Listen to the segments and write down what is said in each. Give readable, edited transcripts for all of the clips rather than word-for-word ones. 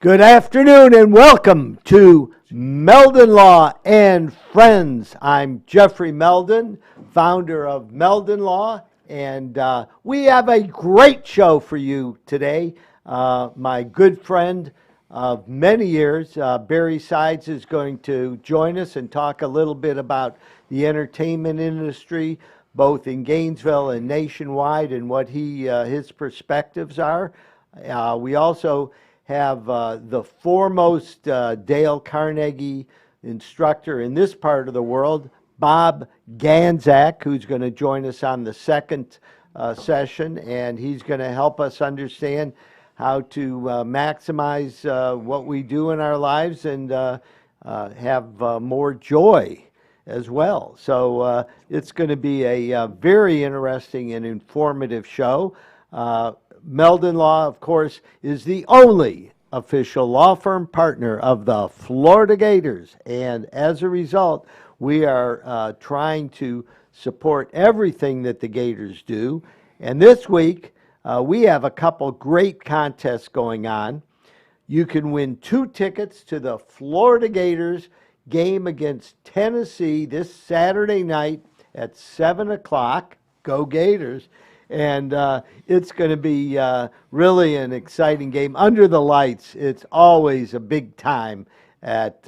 Good afternoon and welcome to Meldon Law and Friends. I'm Jeffrey Meldon, founder of Meldon Law, and we have a great show for you today. My good friend of many years, Barry Sides, is going to join us and talk a little bit about the entertainment industry, both in Gainesville and nationwide, and what his perspectives are. We also have the foremost Dale Carnegie instructor in this part of the world, Bob Ganzak, who's going to join us on the second session, and he's going to help us understand how to maximize what we do in our lives and have more joy as well. So it's going to be a very interesting and informative show. Meldon Law, of course, is the only official law firm partner of the Florida Gators. And as a result, we are trying to support everything that the Gators do. And this week, we have a couple great contests going on. You can win 2 tickets to the Florida Gators game against Tennessee this Saturday night at 7 o'clock. Go Gators. And it's going to be really an exciting game. Under the lights, it's always a big time at,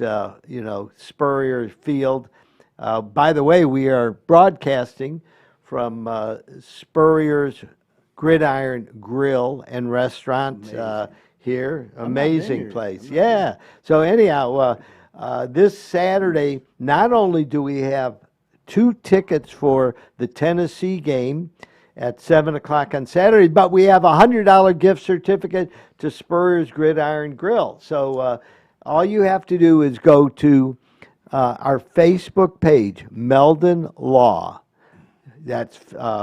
Spurrier Field. By the way, we are broadcasting from Spurrier's Gridiron Grill and Restaurant here. Amazing place. Yeah. So anyhow, this Saturday, not only do we have 2 tickets for the Tennessee game at 7 o'clock on Saturday, but we have a $100 gift certificate to Spurrier's Gridiron Grill. So all you have to do is go to our Facebook page, Meldon Law. That's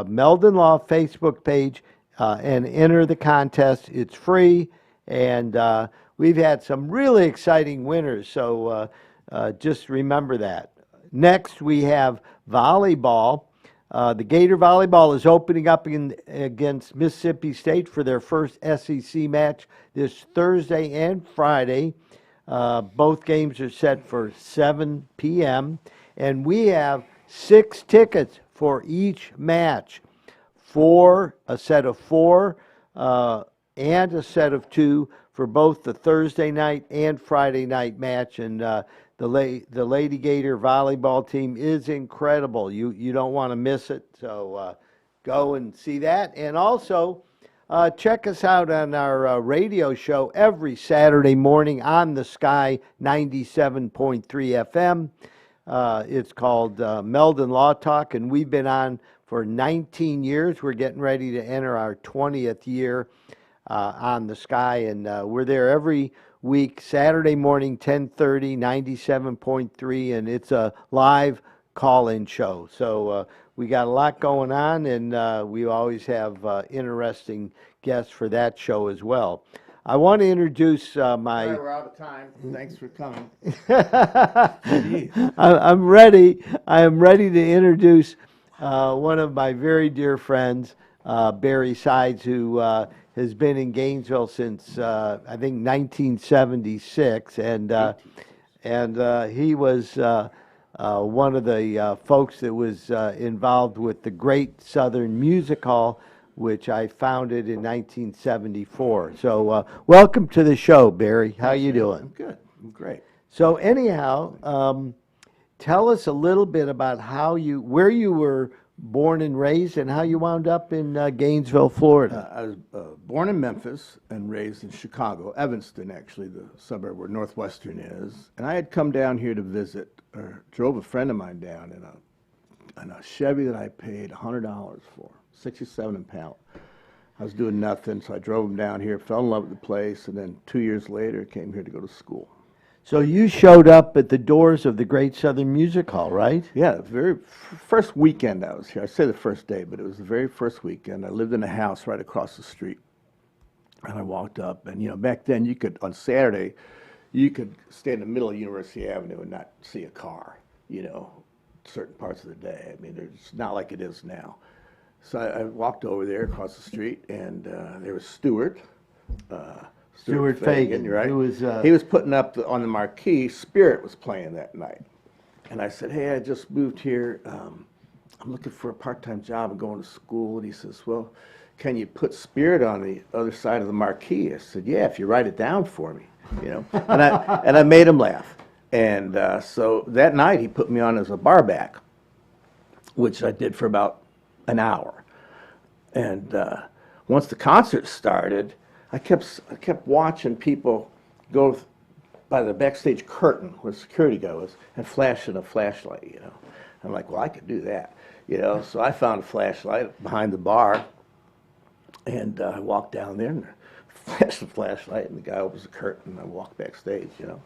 Meldon Law Facebook page, and enter the contest. It's free, and we've had some really exciting winners, so just remember that. Next, we have volleyball. The Gator Volleyball is opening up against Mississippi State for their first SEC match this Thursday and Friday. Both games are set for 7 p.m. And we have 6 tickets for each match, a set of 4 and a set of 2 for both the Thursday night and Friday night match. And the Lady Gator volleyball team is incredible. You don't want to miss it, so go and see that. And also, check us out on our radio show every Saturday morning on the Sky 97.3 FM. It's called Meldon Law Talk, and we've been on for 19 years. We're getting ready to enter our 20th year on the Sky, and we're there every week, Saturday morning, 10:30, 97.3, and it's a live call-in show. So we got a lot going on, and we always have interesting guests for that show as well. I want to introduce my... Sorry, we're out of time. Thanks for coming. I'm ready. I am ready to introduce one of my very dear friends, Barry Sides, who has been in Gainesville since I think 1976, and he was one of the folks that was involved with the Great Southern Music Hall, which I founded in 1974. So welcome to the show, Barry. How you doing? I'm good. I'm great. So anyhow, tell us a little bit about where you were born and raised, and how you wound up in Gainesville, Florida. I was born in Memphis and raised in Chicago, Evanston, actually, the suburb where Northwestern is. And I had come down here to visit, or drove a friend of mine down in a Chevy that I paid $100 for, 67 impound. I was doing nothing, so I drove him down here, fell in love with the place, and then 2 years later came here to go to school. So you showed up at the doors of the Great Southern Music Hall, right? Yeah, the very first weekend I was here. I say the first day, but it was the very first weekend. I lived in a house right across the street. And I walked up, and back then on Saturday, you could stay in the middle of University Avenue and not see a car, certain parts of the day. I mean, it's not like it is now. So I walked over there across the street, and there was Stewart, Stuart Fagan, right? who was, he was putting up on the marquee. Spirit was playing that night, and I said, "Hey, I just moved here. I'm looking for a part-time job and going to school." And he says, "Well, can you put Spirit on the other side of the marquee?" I said, "Yeah, if you write it down for me, you know." And I made him laugh. And so that night he put me on as a barback, which I did for about an hour. And once the concert started, I kept watching people go by the backstage curtain where the security guy was and flashing a flashlight, you know. I'm like, well, I could do that, you know. So I found a flashlight behind the bar, and I walked down there and flashed the flashlight, and the guy opens the curtain, and I walk backstage, you know.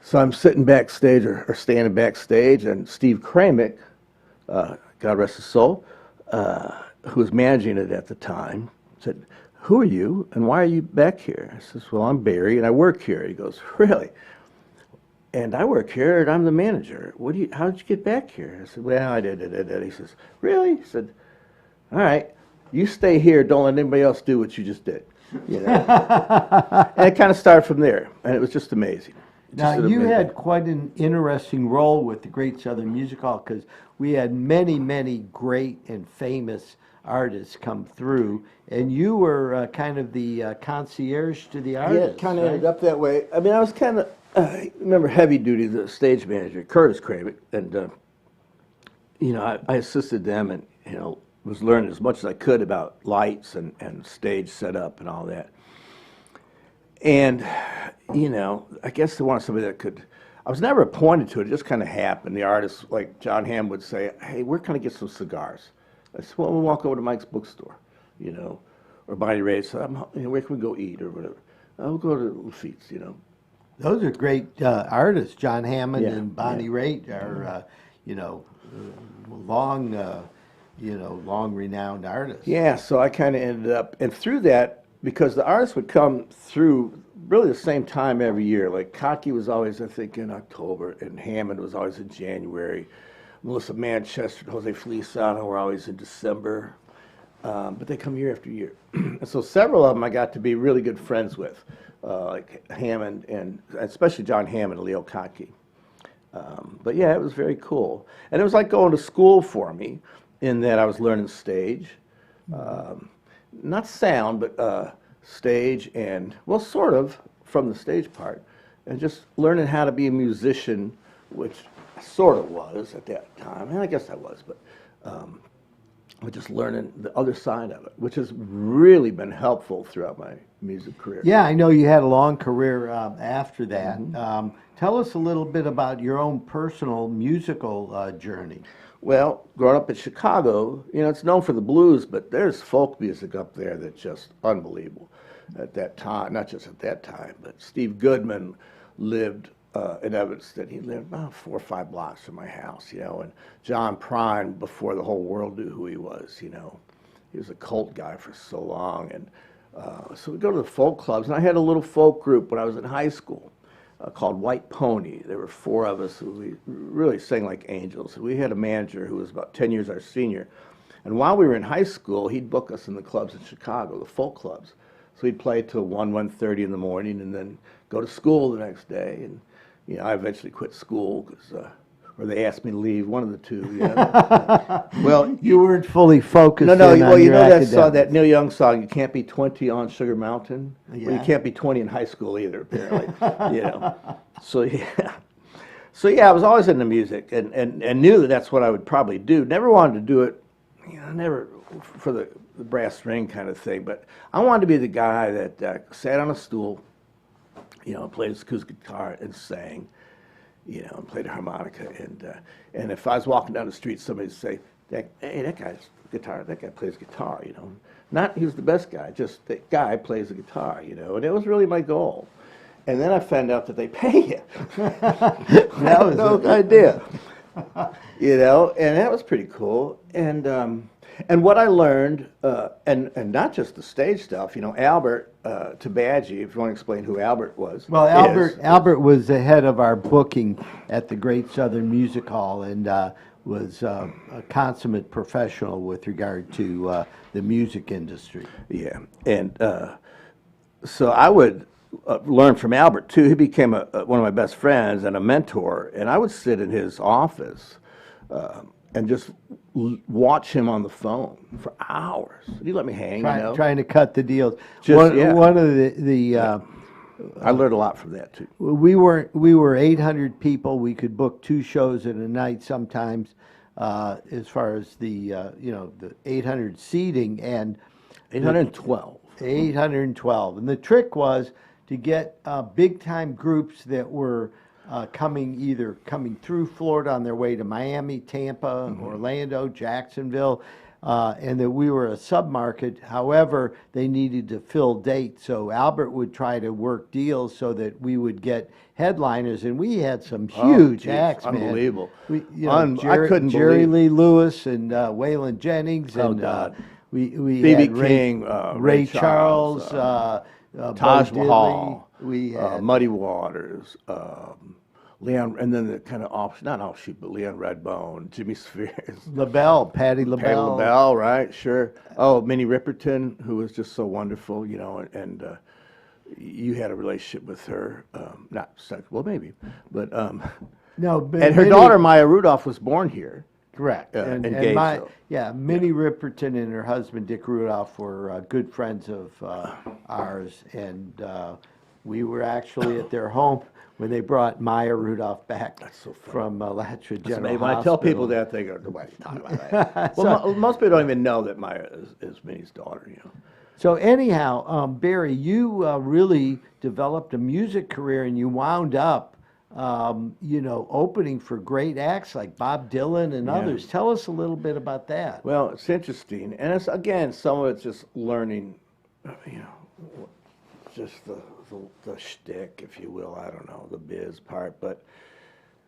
So I'm sitting backstage or standing backstage, and Steve Kramick, God rest his soul, who was managing it at the time, said, "Who are you, and why are you back here?" I says, "Well, I'm Barry, and I work here." He goes, "Really?" "And I work here, and I'm the manager. How did you get back here?" I said, "Well, I did. He says, "Really?" He said, "All right, you stay here. Don't let anybody else do what you just did." You know? And it kind of started from there, and it was just amazing. Now, you had quite an interesting role with the Great Southern Music Hall because we had many, many great and famous artists come through, and you were kind of the concierge to the artists. Yeah, it kind of ended up that way. I mean, I was kind of, I remember Heavy Duty, the stage manager, Curtis Kramick, and, you know, I assisted them and, you know, was learning as much as I could about lights and stage setup and all that. And, you know, I guess they wanted somebody that could, I was never appointed to it, it just kind of happened. The artists, like John Hamm would say, "Hey, where can I get some cigars?" I said, "Well, we'll walk over to Mike's bookstore," you know, or Bonnie Raitt said, you know, "Where can we go eat?" or whatever. "I'll go to Lafitte's," you know. Those are great artists. John Hammond Yeah, and Bonnie Raitt are, you know, long, you know, long renowned artists. Yeah, so I kind of ended up, and through that, because the artists would come through really the same time every year. Like Cocky was always, I think, in October, and Hammond was always in January. Melissa Manchester and Jose Feliciano were always in December. But they come year after year. And so several of them I got to be really good friends with, like Hammond and especially John Hammond and Leo Cocky. But yeah, it was very cool. And it was like going to school for me in that I was learning stage. Not sound, but stage and, well, sort of from the stage part. And just learning how to be a musician, which I sort of was at that time. And I guess I was, but just learning the other side of it, which has really been helpful throughout my music career. Yeah, I know you had a long career after that. Tell us a little bit about your own personal musical journey. Well, growing up in Chicago, you know, it's known for the blues, but there's folk music up there that's just unbelievable at that time. Not just at that time, but Steve Goodman lived in Evanston. He lived about 4 or 5 blocks from my house, you know, and John Prine, before the whole world knew who he was, you know. He was a cult guy for so long. And so we go to the folk clubs, and I had a little folk group when I was in high school. Called White Pony. There were 4 of us who we really sang like angels. We had a manager who was about 10 years our senior. And while we were in high school, he'd book us in the clubs in Chicago, the folk clubs. So we'd play till 1:30 in the morning and then go to school the next day. And, you know, I eventually quit school because, or they asked me to leave, one of the two. You know? Well, You weren't fully focused. no, well, you know that song, that Neil Young song, "You Can't Be 20 on Sugar Mountain"? Yeah. Well, you can't be 20 in high school either, apparently. You know. So yeah, I was always into music and knew that that's what I would probably do. Never wanted to do it, you know, never for the brass string kind of thing, but I wanted to be the guy that sat on a stool, you know, played his acoustic guitar and sang, you know, and played a harmonica. And if I was walking down the street, somebody would say, "Hey, that guy plays guitar," you know. Not he was the best guy, just that guy plays the guitar, you know. And it was really my goal. And then I found out that they pay you. That was no idea. You know, and that was pretty cool. And what I learned, and not just the stage stuff, you know, Albert Tabadji, if you want to explain who Albert was. Well, Albert was the head of our booking at the Great Southern Music Hall and was a consummate professional with regard to the music industry. Yeah, and so I would learn from Albert too. He became one of my best friends and a mentor, and I would sit in his office and just watch him on the phone for hours. He let me hang, Trying to cut the deals. Just, One of the I learned a lot from that too. we were 800 people. We could book 2 shows in a night sometimes, as far as the the 800 seating, and 812. 812. And the trick was to get big time groups that were coming through Florida on their way to Miami, Tampa, Orlando, Jacksonville, and that we were a submarket. However, they needed to fill dates, so Albert would try to work deals so that we would get headliners, and we had some huge acts, man. Unbelievable. Jerry, I couldn't Jerry believe. Lee Lewis and Waylon Jennings, Oh, and God. we B.B. had King, Ray Charles, Taj Bo Mahal, Diddley. We had Muddy Waters, Leon, and then the kind of not offshoot, but Leon Redbone, Jimmy Spheres, LaBelle, Patti Patti LaBelle. LaBelle, right? Sure. Oh, Minnie Riperton, who was just so wonderful, and you had a relationship with her, not sexual, well, maybe, but No, but and her Minnie- daughter Maya Rudolph was born here. Correct. in my Gainesville. Minnie Riperton and her husband Dick Rudolph were good friends of ours, and we were actually at their home when they brought Maya Rudolph back so funny. from Alachua General When Hospital. I tell people that, they go, "Why are you talking about that?" Well, most people don't even know that Maya is Minnie's daughter. So anyhow, Barry, you really developed a music career, and you wound up, opening for great acts like Bob Dylan and others. Tell us a little bit about that. Well, it's interesting, and it's again some of it's just learning, just the shtick, if you will. I don't know the biz part, but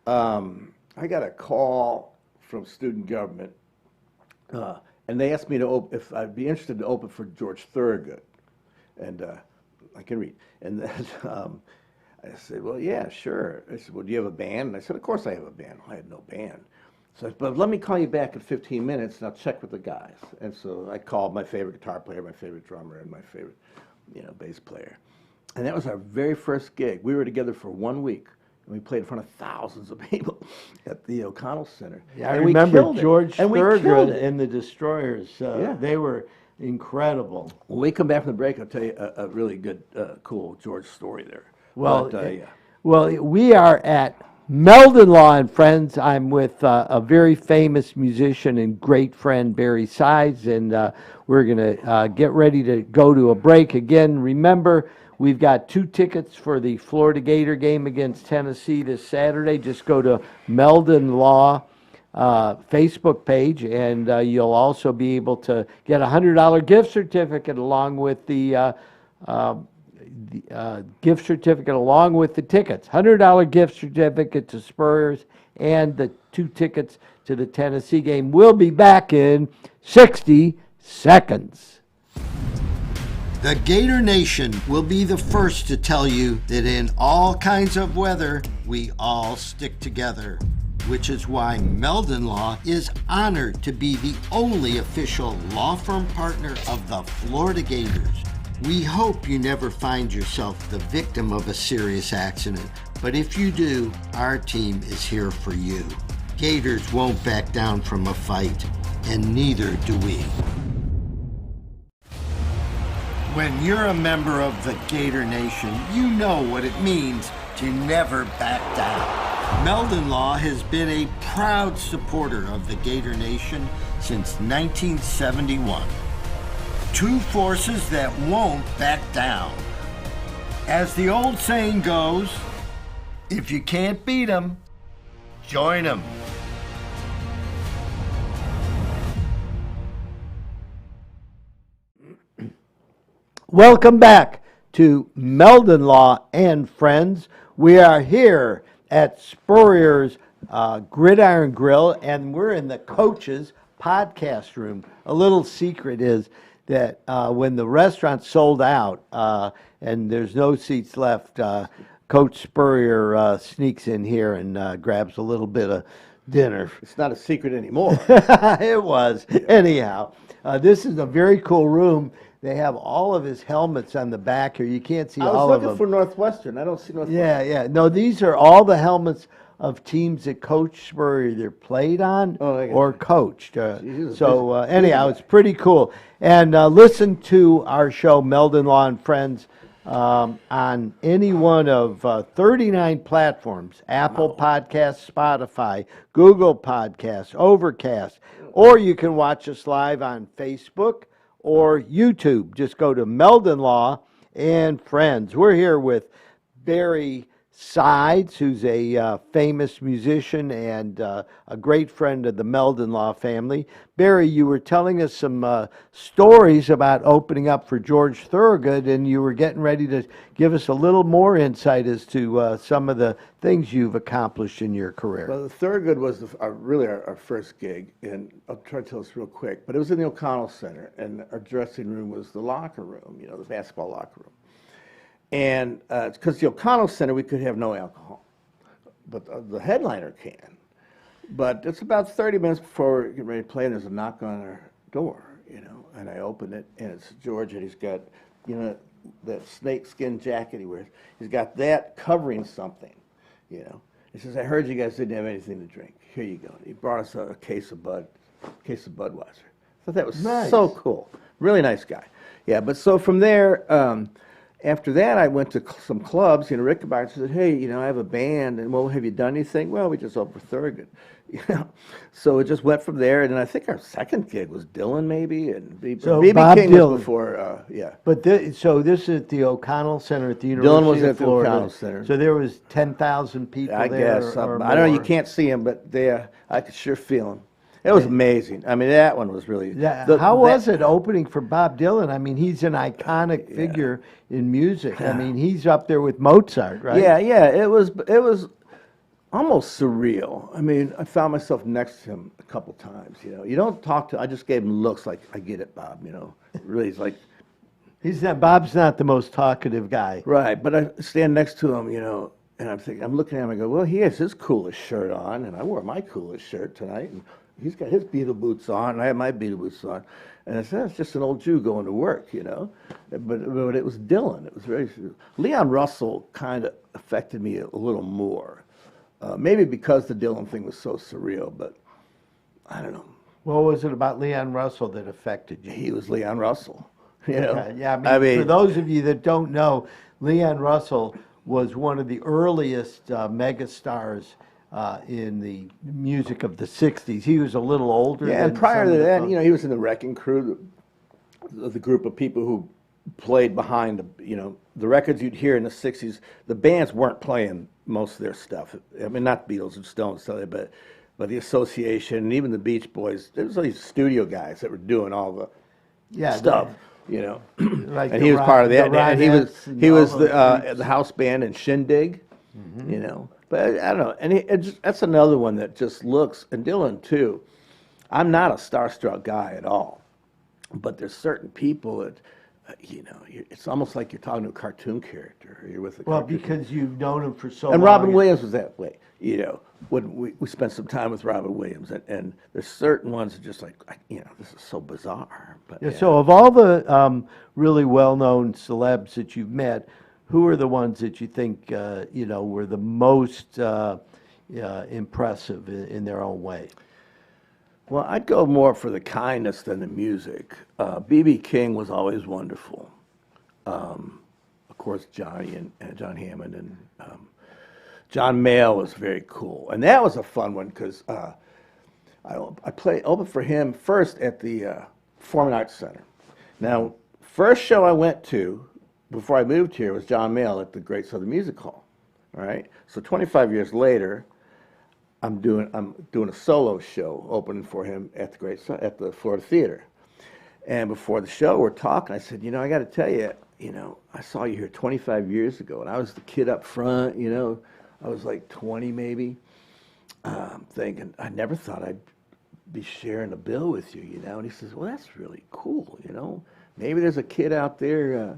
I got a call from student government, and they asked me if I'd be interested to open for George Thorogood, and I can read, and then. I said, well, yeah, sure. I said, well, do you have a band? And I said, of course I have a band. I had no band. So I said, but let me call you back in 15 minutes and I'll check with the guys. And so I called my favorite guitar player, my favorite drummer, and my favorite, bass player. And that was our very first gig. We were together for 1 week, and we played in front of thousands of people at the O'Connell Center. Yeah, I And we remember killed it. George And we killed Thorogood it. and the Destroyers. They were incredible. When we come back from the break, I'll tell you a really good, cool George story there. Well, But, yeah. Well, we are at Meldon Law and Friends. I'm with a very famous musician and great friend, Barry Sides, and we're going to get ready to go to a break. Again, remember, we've got 2 tickets for the Florida Gator game against Tennessee this Saturday. Just go to Meldon Law Facebook page, and you'll also be able to get a $100 gift certificate along with the gift certificate along with the tickets. $100 gift certificate to Spurs and the 2 tickets to the Tennessee game. We'll be back in 60 seconds. The Gator Nation will be the first to tell you that in all kinds of weather, we all stick together, which is why Meldon Law is honored to be the only official law firm partner of the Florida Gators. We hope you never find yourself the victim of a serious accident, but if you do, our team is here for you. Gators won't back down from a fight, and neither do we. When you're a member of the Gator Nation, you know what it means to never back down. Meldon Law has been a proud supporter of the Gator Nation since 1971. 2 forces that won't back down. As the old saying goes, if you can't beat 'em, join 'em. Welcome back to Meldon Law and Friends. We are here at Spurrier's Gridiron Grill, and we're in the Coach's podcast room. A little secret is that when the restaurant sold out and there's no seats left, Coach Spurrier sneaks in here and grabs a little bit of dinner. It's not a secret anymore. It was. Anyhow, this is a very cool room They have all of his helmets on the back here. You can't see I was all of looking them. for Northwestern. I don't see Northwestern. Yeah. No, these are all the helmets of teams that Coach Spurrier either played on or coached. Anyhow, it's pretty cool. And listen to our show, Meldon Law and Friends, on any one of 39 platforms: Apple Podcasts, Spotify, Google Podcasts, Overcast, or you can watch us live on Facebook or YouTube. Just go to Meldon Law and Friends. We're here with Barry Sides, who's a famous musician and a great friend of the Meldon Law family. Barry, you were telling us some stories about opening up for George Thorogood, and you were getting ready to give us a little more insight as to some of the things you've accomplished in your career. Well, the Thorogood was really our first gig, and I'll try to tell this real quick, but it was in the O'Connell Center, and our dressing room was the locker room, the basketball locker room. And because the O'Connell Center, we could have no alcohol, but the headliner can. But it's about 30 minutes before we're getting ready to play, and there's a knock on our door, and I open it, and it's George, and he's got, that snakeskin jacket he wears. He's got that covering something, He says, I heard you guys didn't have anything to drink. Here you go. He brought us a case of Budweiser. I thought that was so cool. Really nice guy. Yeah, but so from there, after that, I went to some clubs. Rickenbacker said, hey, I have a band, and well, have you done anything? Well, we just opened for Thurgood. So it just went from there, and then I think our second gig was Dylan, maybe, and B.B. Bob King Dylan. was before, But so this is at the O'Connell Center at the University Dylan was of at the Florida. O'Connell Center. So there was 10,000 people I there. guess. Or I don't know, you more. can't see him, but I could sure feel him. It was amazing. I mean, that one was really... How was it opening for Bob Dylan? I mean, he's an iconic figure in music. I mean, he's up there with Mozart, right? Yeah. It was almost surreal. I mean, I found myself next to him a couple times, You don't talk to... I just gave him looks like, I get it, Bob, Really, he's like... Bob's not the most talkative guy. Right, but I stand next to him, and I'm looking at him, I go, well, he has his coolest shirt on, and I wore my coolest shirt tonight, and he's got his Beatle boots on, and I have my Beatle boots on. And I said, it's just an old Jew going to work, But it was Dylan. It was very... Leon Russell kind of affected me a little more. Maybe because the Dylan thing was so surreal, but I don't know. What was it about Leon Russell that affected you? He was Leon Russell, Yeah, I mean, for those of you that don't know, Leon Russell was one of the earliest megastars in the music of the 60s. He was a little older. Yeah, and prior to that, he was in the Wrecking Crew, the group of people who played behind the records you'd hear in the 60s. The bands weren't playing most of their stuff. I mean, not Beatles and Stones, but the Association and even the Beach Boys. There was all these studio guys that were doing all the stuff. Like and he was part of that. And he was the house band in Shindig. But I don't know. And that's another one that just looks, and Dylan too. I'm not a starstruck guy at all, but there's certain people that, it's almost like you're talking to a cartoon character. Or you're with a cartoon because you've known him for so long. And Robin Williams was that way. When we spent some time with Robin Williams, and there's certain ones that just like, this is so bizarre. But So of all the really well-known celebs that you've met, who are the ones that you think were the most impressive in their own way? Well, I'd go more for the kindness than the music. B.B. King was always wonderful. Of course, Johnny and John Hammond and John Mayall was very cool, and that was a fun one because I opened for him first at the Performing Arts Center. Now, first show I went to before I moved here was John Mayall at the Great Southern Music Hall. All right, so 25 years later, I'm doing a solo show opening for him at the Florida Theater. And before the show, we're talking. I said, I got to tell you, I saw you here 25 years ago, and I was the kid up front. I was like 20 maybe. Thinking I never thought I'd be sharing a bill with you. And he says, well, that's really cool. Maybe there's a kid out there.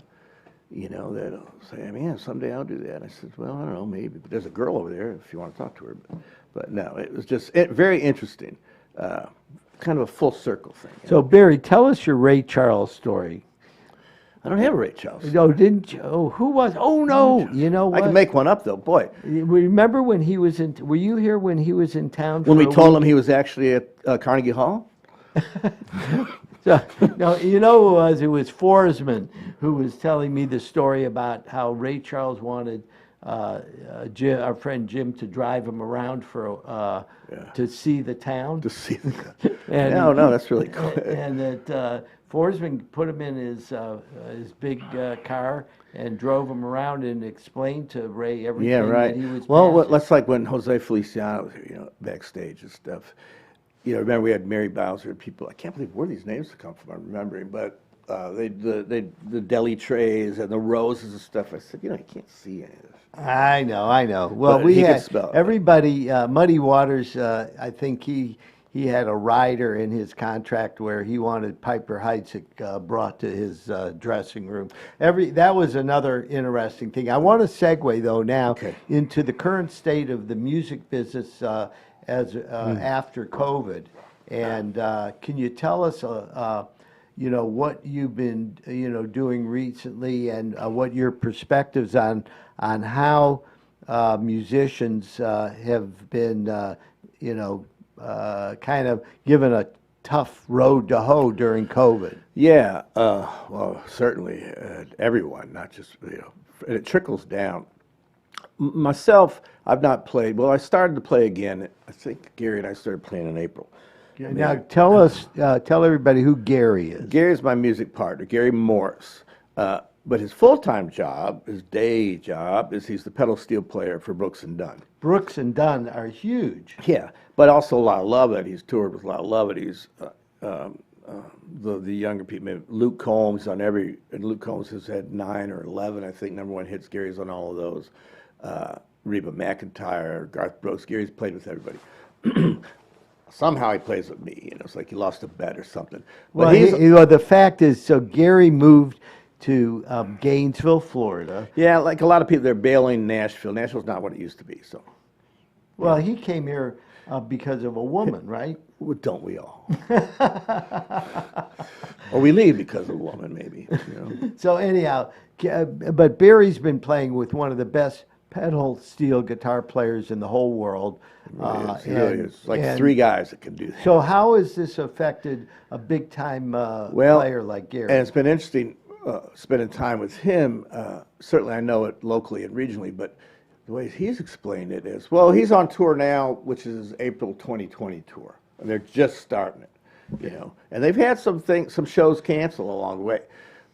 That'll say, man, someday I'll do that. I said, well, I don't know, maybe. But there's a girl over there if you want to talk to her. But no, it was just very interesting. Kind of a full circle thing. So, Barry, tell us your Ray Charles story. I don't have a Ray Charles. No, didn't you? Oh, who was? Oh no, you know I what? can make one up though, boy. Remember when he was in? Were you here when he was in town? When for we a told week? him he was actually at Carnegie Hall. So, no, you know who it was? It was Forsman who was telling me the story about how Ray Charles wanted our friend Jim to drive him around to see the town. To see the And no, that's really cool. And that Forsman put him in his big car and drove him around and explained to Ray everything Yeah, right. that he was. Well, passing. that's like when Jose Feliciano was here, backstage and stuff. Remember we had Mary Bowser and people. I can't believe where these names come from. I'm remembering, but the deli trays and the roses and stuff. I said, you can't see any of this. I know. Well, But we he could had spell it. everybody. Muddy Waters. I think he had a rider in his contract where he wanted Piper Heidsieck brought to his dressing room. That was another interesting thing. I want to segue though now into the current state of the music business after COVID, and can you tell us what you've been doing recently and what your perspectives on how musicians have been kind of given a tough road to hoe during COVID. Yeah, well, certainly everyone, not just and it trickles down. Myself, I've not played. Well, I started to play again. I think Gary and I started playing in April. Now tell everybody who Gary is. Gary's my music partner, Gary Morris. But his full-time job, his day job, is he's the pedal steel player for Brooks and Dunn. Brooks and Dunn are huge. Yeah, but also a lot of Lovett. He's toured with a lot of Lovett. He's the younger people. Maybe Luke Combs and Luke Combs has had 9 or 11, I think, #1 hits. Gary's on all of those. Reba McEntire, Garth Brooks. Gary's played with everybody. Somehow he plays with me. It's like he lost a bet or something. But the fact is, so Gary moved to Gainesville, Florida. Yeah, like a lot of people, they're bailing Nashville. Nashville's not what it used to be. So, well, he came here because of a woman, right? Well, don't we all? Or we leave because of a woman, maybe. So anyhow, but Barry's been playing with one of the best pedal steel guitar players in the whole world. It really is. Like 3 guys that can do that. So how has this affected a big-time player like Gary? And it's been interesting spending time with him. Certainly I know it locally and regionally, but the way he's explained it is, well, he's on tour now, which is April 2020 tour. And they're just starting it, And they've had some shows cancel along the way.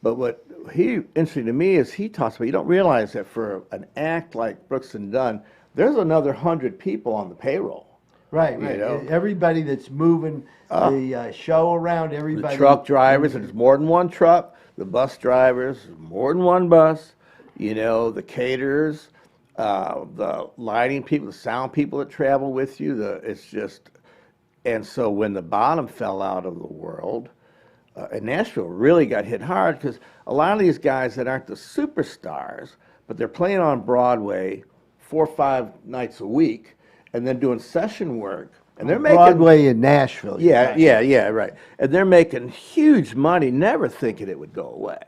But what interesting to me is he talks about, you don't realize that for an act like Brooks and Dunn, there's another 100 people on the payroll. Right. Everybody that's moving the show around, everybody. The truck drivers, and there's more than one truck. The bus drivers, more than one bus. The caterers, the lighting people, the sound people that travel with you. It's just, and so when the bottom fell out of the world, and Nashville really got hit hard because a lot of these guys that aren't the superstars, but they're playing on Broadway 4 or 5 nights a week, and then doing session work, and they're making Broadway in Nashville. Yeah, right. And they're making huge money, never thinking it would go away.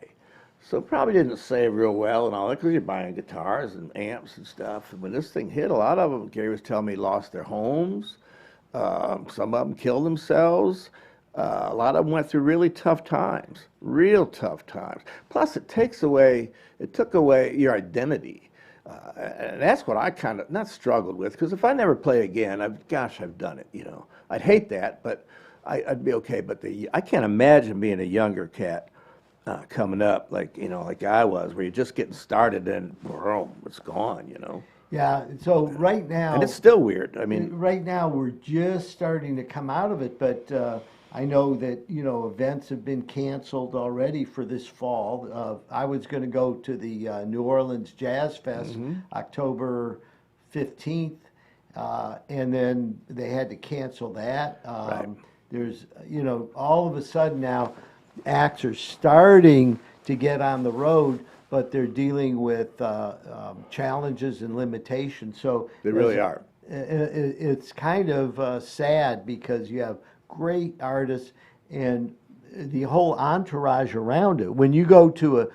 So probably didn't save real well and all that because you're buying guitars and amps and stuff. And when this thing hit, a lot of them, Gary was telling me, lost their homes. Some of them killed themselves. A lot of them went through really tough times, real tough times. Plus, it took away your identity. And that's what I kind of, not struggled with, because if I never play again, I've done it, I'd hate that, but I'd be okay. But I can't imagine being a younger cat coming up, like I was, where you're just getting started and boom, it's gone, Yeah, so right now... And it's still weird. Right now, we're just starting to come out of it, but I know that, events have been canceled already for this fall. I was going to go to the New Orleans Jazz Fest October 15th, and then they had to cancel that. Right. There's, all of a sudden now, acts are starting to get on the road, but they're dealing with challenges and limitations. So they really are. It's kind of sad because you have great artists, and the whole entourage around it. When you go to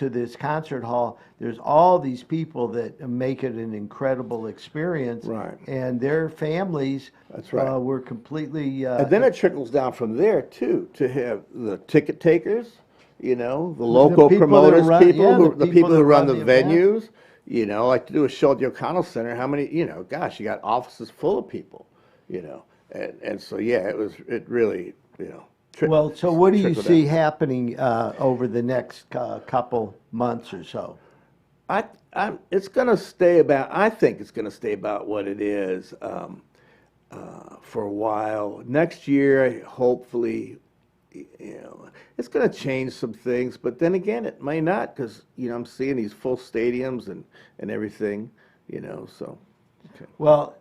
this concert hall, there's all these people that make it an incredible experience. Right. And their families That's right. were completely. And then it trickles down from there too to have the ticket takers, the local people that promoters, run- people yeah, who the the people that who run the event. venues. Like to do a show at the O'Connell Center. How many? Gosh, you got offices full of people. And so yeah, it really Well, so what do you trickled see down. happening over the next couple months or so? It's going to stay about. I think it's going to stay about what it is for a while. Next year, hopefully, it's going to change some things. But then again, it may not because I'm seeing these full stadiums and everything. So. Okay. Well,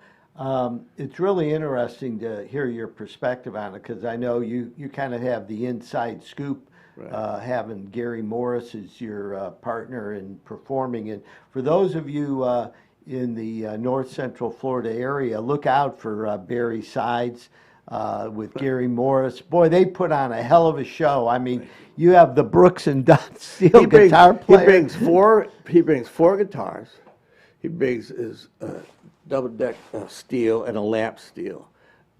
it's really interesting to hear your perspective on it because I know you kind of have the inside scoop. Right. Having Gary Morris as your partner in performing. And for those of you in the North Central Florida area, look out for Barry Sides with Gary Morris. Boy, they put on a hell of a show. I mean, you have the Brooks and Dunn steel guitar player. He brings four guitars. He brings his double deck steel and a lap steel,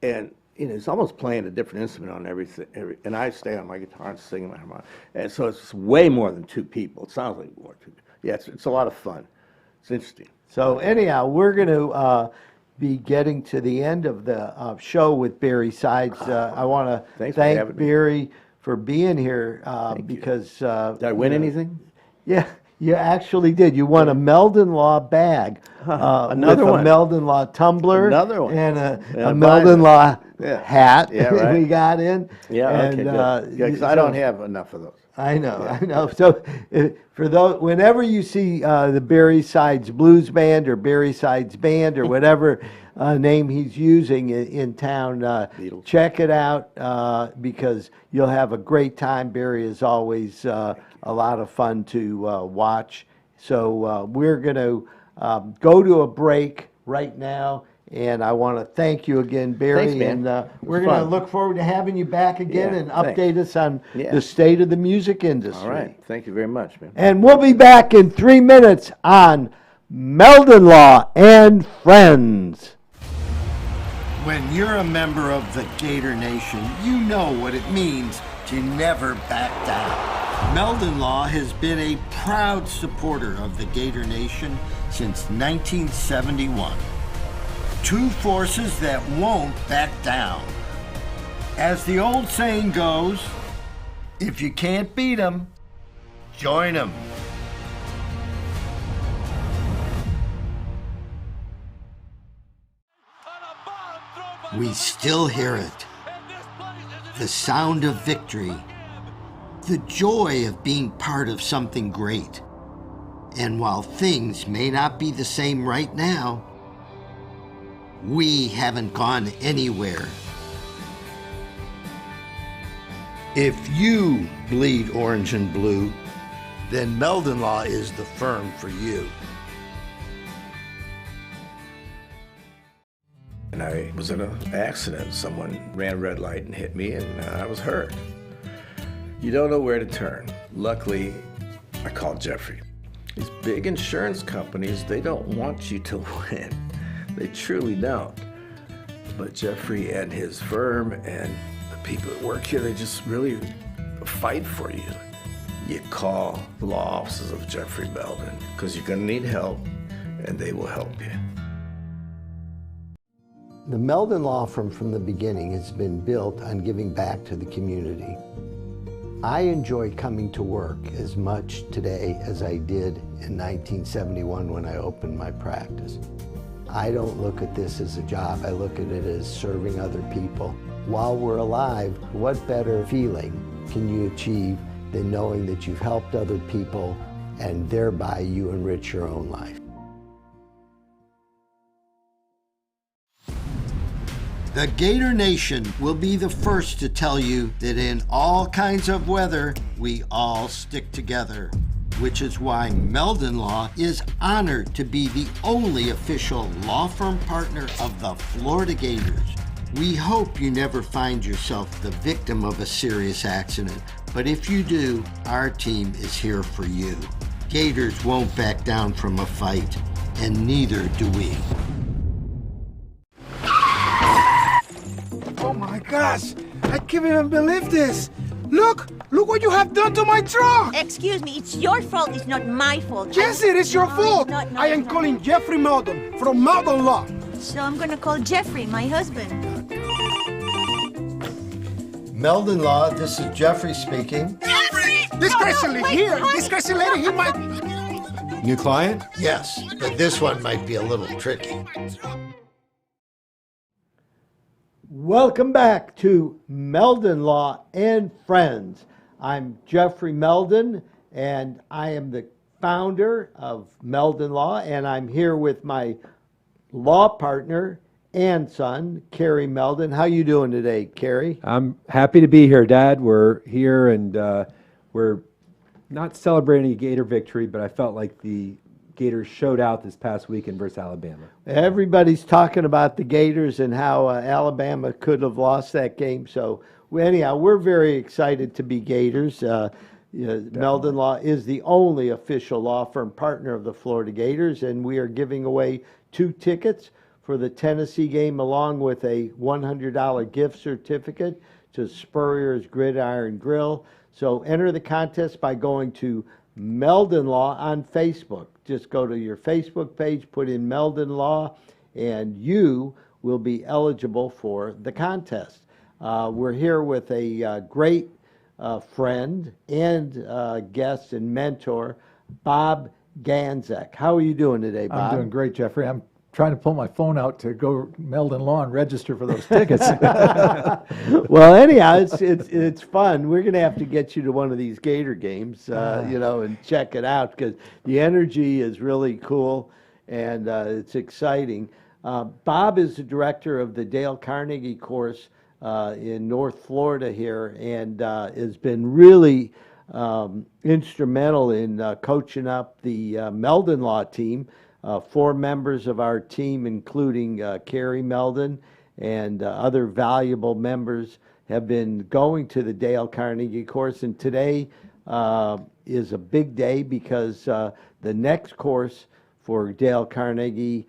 and he's almost playing a different instrument on everything. And I stay on my guitar and sing my harmonica, and so it's way more than two people. It sounds like more than 2 people. Yeah, it's a lot of fun. It's interesting. So anyhow, we're going to be getting to the end of the show with Barry Sides. I want to Thanks for thank having me. Barry for being here because Did I win anything? Yeah, you actually did. You won a Meldon Law bag, Another with one. a Meldon Law tumbler, Another one. and And a a Meldon visor. Law Yeah. hat. Yeah, right. We got in. Yeah, and, okay, good. Yeah, 'cause I don't have enough of those. I know. So for those, whenever you see the Barry Sides Blues Band or Barry Sides Band or whatever name he's using in town, Beatles. check it out because you'll have a great time. Barry is always a lot of fun to watch. So we're going to go to a break right now. And I want to thank you again, Barry. Thanks, man. And we're It's going to fun. look forward to having you back again Yeah, and thanks. update us on Yeah. the state of the music industry. All right. Thank you very much, man. And we'll be back in 3 minutes on Meldon Law and Friends. When you're a member of the Gator Nation, you know what it means to never back down. Meldon Law has been a proud supporter of the Gator Nation since 1971. Two forces that won't back down. As the old saying goes, if you can't beat 'em, join 'em. We still hear it. The sound of victory. The joy of being part of something great. And while things may not be the same right now, we haven't gone anywhere. If you bleed orange and blue, then Meldon Law is the firm for you. And I was in an accident. Someone ran a red light and hit me, and I was hurt. You don't know where to turn. Luckily, I called Jeffrey. These big insurance companies, they don't want you to win. They truly don't. But Jeffrey and his firm and the people that work here, they just really fight for you. You call the law offices of Jeffrey Meldon because you're going to need help, and they will help you. The Meldon Law Firm from the beginning has been built on giving back to the community. I enjoy coming to work as much today as I did in 1971 when I opened my practice. I don't look at this as a job, I look at it as serving other people. While we're alive, what better feeling can you achieve than knowing that you've helped other people and thereby you enrich your own life? The Gator Nation will be the first to tell you that in all kinds of weather, we all stick together, which is why Meldon Law is honored to be the only official law firm partner of the Florida Gators. We hope you never find yourself the victim of a serious accident, but if you do, our team is here for you. Gators won't back down from a fight, and neither do we. Oh my gosh, I can't even believe this. Look what you have done to my truck. Excuse me, it's your fault, it's not my fault. Yes, it is your No, fault. it's not, no, I it's am not. calling Jeffrey Meldon from Meldon Law. So I'm gonna call Jeffrey, my husband. Meldon Law, this is Jeffrey speaking. This crazy lady here, this crazy lady, he might... New client? Yes, but this one might be a little tricky. Welcome back to Meldon Law and Friends. I'm Jeffrey Meldon, and I am the founder of Meldon Law, and I'm here with my law partner and son, Kerry Meldon. How you doing today, Kerry? I'm happy to be here, Dad. We're here and we're not celebrating a Gator victory, but I felt like the Gators showed out this past weekend versus Alabama. Everybody's talking about the Gators and how Alabama could have lost that game. So anyhow, we're very excited to be Gators. Meldon Law is the only official law firm partner of the Florida Gators, and we are giving away 2 tickets for the Tennessee game, along with a $100 gift certificate to Spurrier's Gridiron Grill. So enter the contest by going to Meldon Law on Facebook. Just go to your Facebook page, put in Meldon Law, and you will be eligible for the contest. We're here with a great friend and guest and mentor, Bob Ganzak. How are you doing today, Bob? I'm doing great, Jeffrey. I'm trying to pull my phone out to go Meldon Law and register for those tickets. Well, anyhow, it's fun. We're going to have to get you to one of these Gator games, and check it out, because the energy is really cool and it's exciting. Bob is the director of the Dale Carnegie course in North Florida here, and has been really instrumental in coaching up the Meldon Law team. 4 members of our team, including Kerry Meldon and other valuable members, have been going to the Dale Carnegie course. And today is a big day because the next course for Dale Carnegie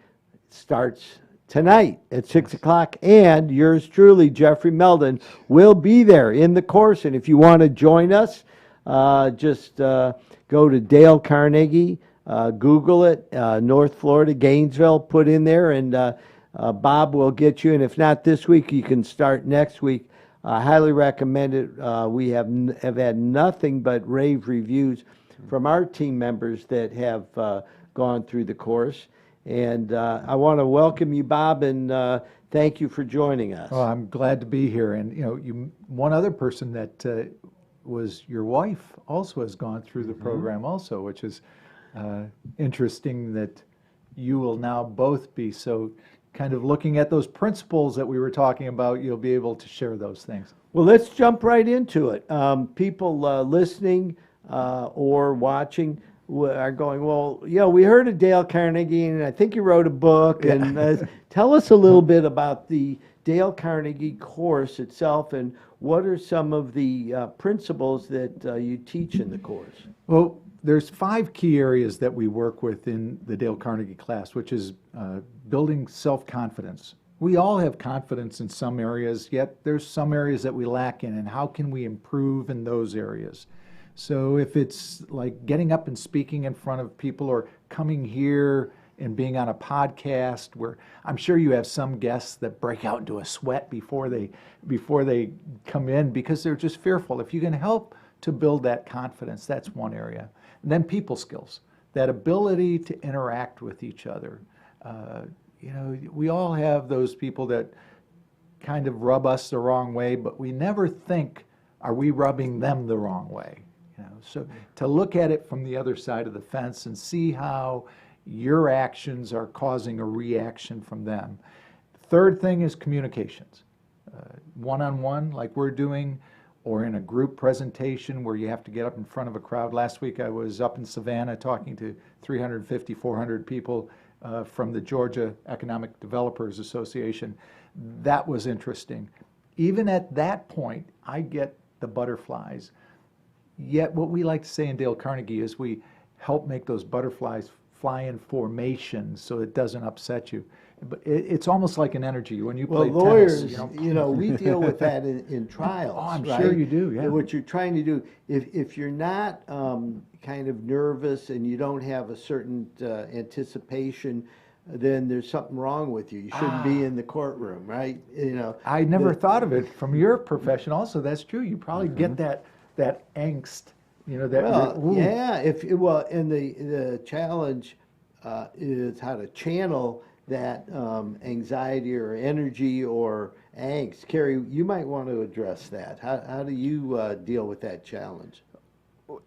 starts tonight at 6 o'clock. And yours truly, Jeffrey Meldon, will be there in the course. And if you want to join us, just go to Dale Carnegie. Google it, North Florida, Gainesville, put in there, and Bob will get you. And if not this week, you can start next week. I highly recommend it. We have had nothing but rave reviews from our team members that have gone through the course. And I want to welcome you, Bob, and thank you for joining us. Well, I'm glad to be here. And, one other person that was your wife also has gone through the program also, which is interesting that you will now both be so kind of looking at those principles that we were talking about. You'll be able to share those things. Well, let's jump right into it. People listening or watching are going, well, we heard of Dale Carnegie, and I think you wrote a book. Yeah. And tell us a little bit about the Dale Carnegie course itself, and what are some of the principles that you teach in the course? Well, there's 5 key areas that we work with in the Dale Carnegie class, which is building self-confidence. We all have confidence in some areas, yet there's some areas that we lack in, and how can we improve in those areas? So if it's like getting up and speaking in front of people, or coming here and being on a podcast, where I'm sure you have some guests that break out into a sweat before they come in because they're just fearful. If you can help to build that confidence, that's one area. And then people skills, that ability to interact with each other. We all have those people that kind of rub us the wrong way, but we never think, are we rubbing them the wrong way? So to look at it from the other side of the fence and see how your actions are causing a reaction from them. Third thing is communications. One-on-one, like we're doing, or in a group presentation where you have to get up in front of a crowd. Last week I was up in Savannah talking to 350, 400 people from the Georgia Economic Developers Association. That was interesting. Even at that point, I get the butterflies. Yet what we like to say in Dale Carnegie is we help make those butterflies fly in formation so it doesn't upset you. But it's almost like an energy when you play Lawyers, tennis. we deal with that in trials. Oh, I'm right? sure you do, yeah. What you're trying to do, if you're not kind of nervous and you don't have a certain anticipation, then there's something wrong with you. You shouldn't be in the courtroom, right? I never thought of it from your profession. Also, that's true. You probably get that angst. Well, yeah. And the challenge is how to channel that anxiety or energy or angst. Carrie, you might want to address that. How do you deal with that challenge?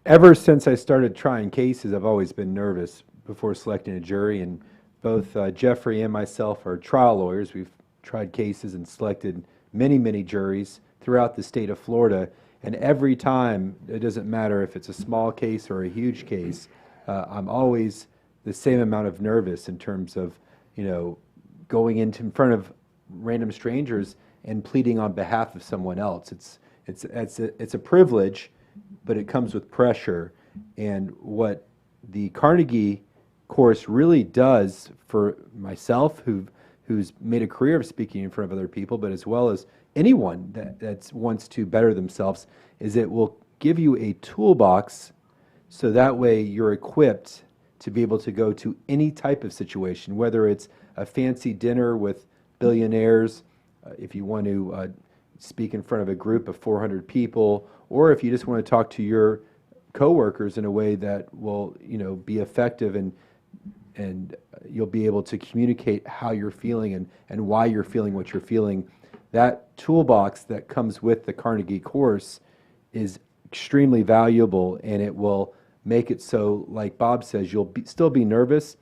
Ever since I started trying cases, I've always been nervous before selecting a jury, and both Jeffrey and myself are trial lawyers. We've tried cases and selected many, many juries throughout the state of Florida, and every time, it doesn't matter if it's a small case or a huge case, I'm always the same amount of nervous in terms of, going in front of random strangers and pleading on behalf of someone else. It's a privilege, but it comes with pressure. And what the Carnegie course really does for myself, who's made a career of speaking in front of other people, but as well as anyone that wants to better themselves, is it will give you a toolbox so that way you're equipped to be able to go to any type of situation, whether it's a fancy dinner with billionaires, if you want to speak in front of a group of 400 people, or if you just want to talk to your coworkers in a way that will, be effective and you'll be able to communicate how you're feeling and why you're feeling what you're feeling. That toolbox that comes with the Carnegie course is extremely valuable, and it will make it so, like Bob says, you'll still be nervous,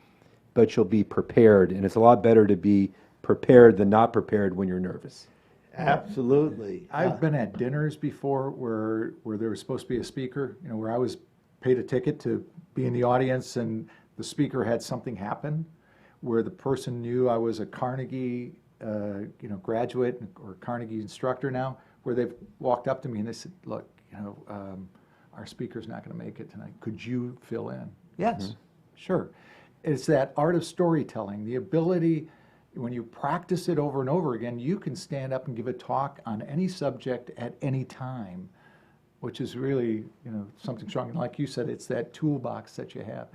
but you'll be prepared. And it's a lot better to be prepared than not prepared when you're nervous. Absolutely. I've been at dinners before where there was supposed to be a speaker, where I was paid a ticket to be in the audience, and the speaker had something happen where the person knew I was a Carnegie graduate or Carnegie instructor now, where they've walked up to me and they said, look, our speaker's not going to make it tonight. Could you fill in? Yes, sure. It's that art of storytelling, the ability, when you practice it over and over again, you can stand up and give a talk on any subject at any time, which is really, something strong. And like you said, it's that toolbox that you have.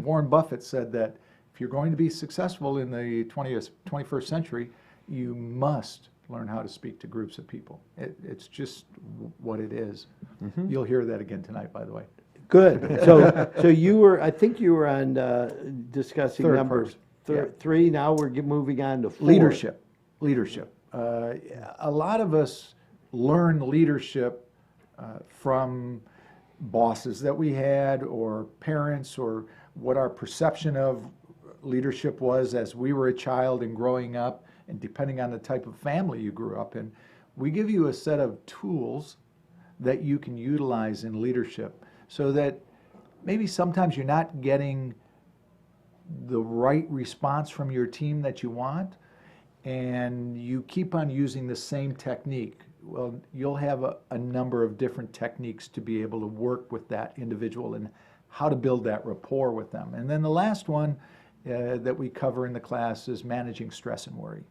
Warren Buffett said that if you're going to be successful in the 21st century, you must learn how to speak to groups of people. It's just what it is. You'll hear that again tonight, by the way. Good. So I think you were on discussing Third numbers part. three. Now we're moving on to 4. Leadership. A lot of us learn leadership from bosses that we had, or parents, or what our perception of leadership was as we were a child and growing up, and depending on the type of family you grew up in. We give you a set of tools that you can utilize in leadership so that maybe sometimes you're not getting the right response from your team that you want, and you keep on using the same technique. Well, you'll have a number of different techniques to be able to work with that individual and how to build that rapport with them. And then the last one that we cover in the class is managing stress and worry.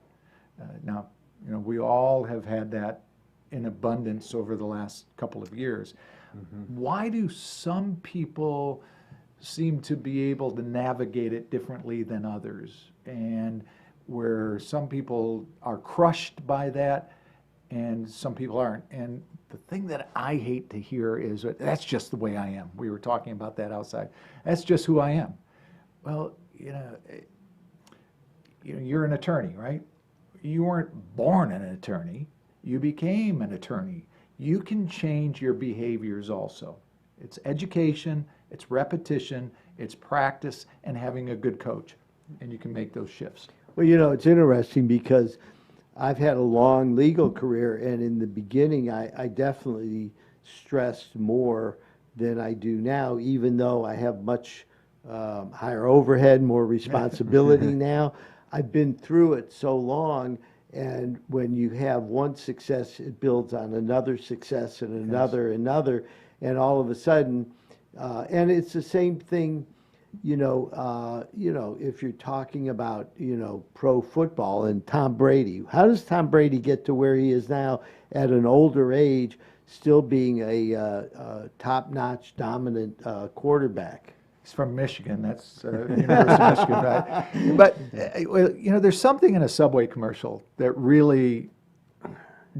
Now, we all have had that in abundance over the last couple of years. Why do some people seem to be able to navigate it differently than others? And where some people are crushed by that and some people aren't. And the thing that I hate to hear is, that's just the way I am. We were talking about that outside. That's just who I am. Well, you're an attorney, right? You weren't born an attorney. You became an attorney. You can change your behaviors also. It's education, it's repetition, it's practice, and having a good coach. And you can make those shifts. Well, it's interesting because I've had a long legal career, and in the beginning, I definitely stressed more than I do now, even though I have much higher overhead, more responsibility now. I've been through it so long, and when you have one success, it builds on another success and another, and all of a sudden, and it's the same thing, if you're talking about, pro football and Tom Brady. How does Tom Brady get to where he is now at an older age, still being a top-notch, dominant quarterback? He's from Michigan. That's University of Michigan, right? But there's something in a Subway commercial that really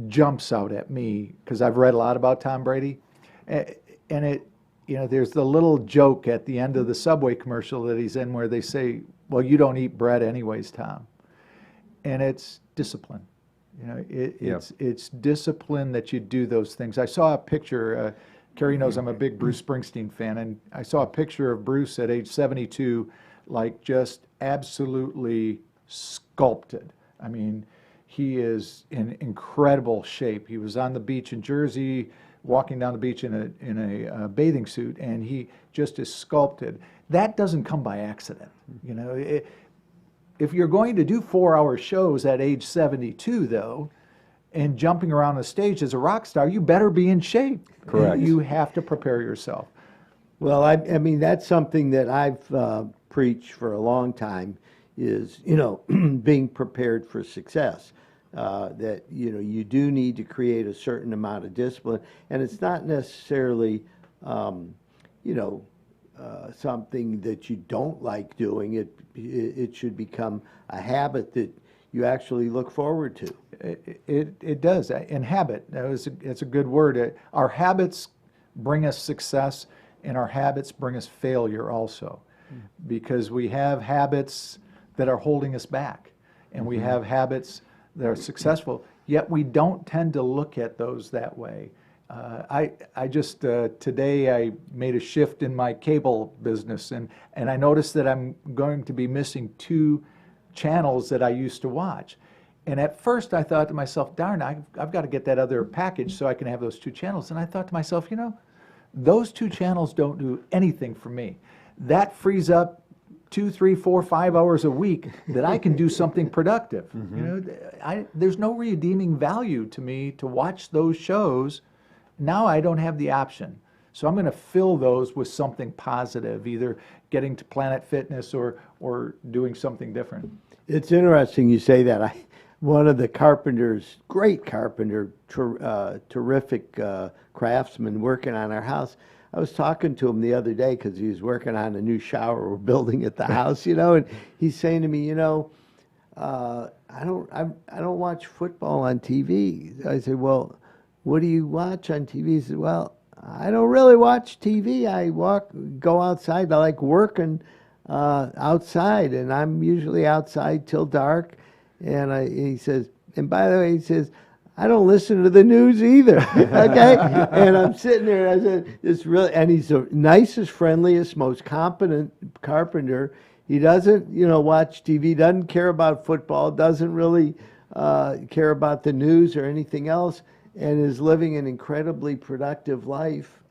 jumps out at me because I've read a lot about Tom Brady, and there's the little joke at the end of the Subway commercial that he's in where they say, "Well, you don't eat bread anyways, Tom," and it's discipline. It's discipline that you do those things. I saw a picture. Carrie knows I'm a big Bruce Springsteen fan, and I saw a picture of Bruce at age 72, like just absolutely sculpted. I mean, he is in incredible shape. He was on the beach in Jersey, walking down the beach in a bathing suit, and he just is sculpted. That doesn't come by accident. If you're going to do 4-hour shows at age 72, though, and jumping around the stage as a rock star, you better be in shape. Correct. You have to prepare yourself. Well, I mean, that's something that I've preached for a long time is, being prepared for success. That, you do need to create a certain amount of discipline. And it's not necessarily, something that you don't like doing. It should become a habit that you actually look forward to. It does. And habit, it's a good word. Our habits bring us success, and our habits bring us failure also, because we have habits that are holding us back, and we have habits that are successful, yet we don't tend to look at those that way. I just, today I made a shift in my cable business, and I noticed that I'm going to be missing 2 channels that I used to watch. And at first I thought to myself, darn, I've got to get that other package so I can have those 2 channels. And I thought to myself, those 2 channels don't do anything for me. That frees up 2, 3, 4, 5 hours a week that I can do something productive. There's no redeeming value to me to watch those shows. Now I don't have the option. So I'm going to fill those with something positive, either getting to Planet Fitness or doing something different. It's interesting you say that. One of the carpenters, great carpenter, terrific craftsman working on our house, I was talking to him the other day because he was working on a new shower we're building at the house, and he's saying to me, I don't watch football on TV. I said, well, what do you watch on TV? He said, well, I don't really watch TV. I go outside. I like working outside, and I'm usually outside till dark. And he says, and by the way, he says, I don't listen to the news either. Okay? And I'm sitting there, and I said, it's really, and he's the nicest, friendliest, most competent carpenter. He doesn't, watch TV, doesn't care about football, doesn't really care about the news or anything else, and is living an incredibly productive life,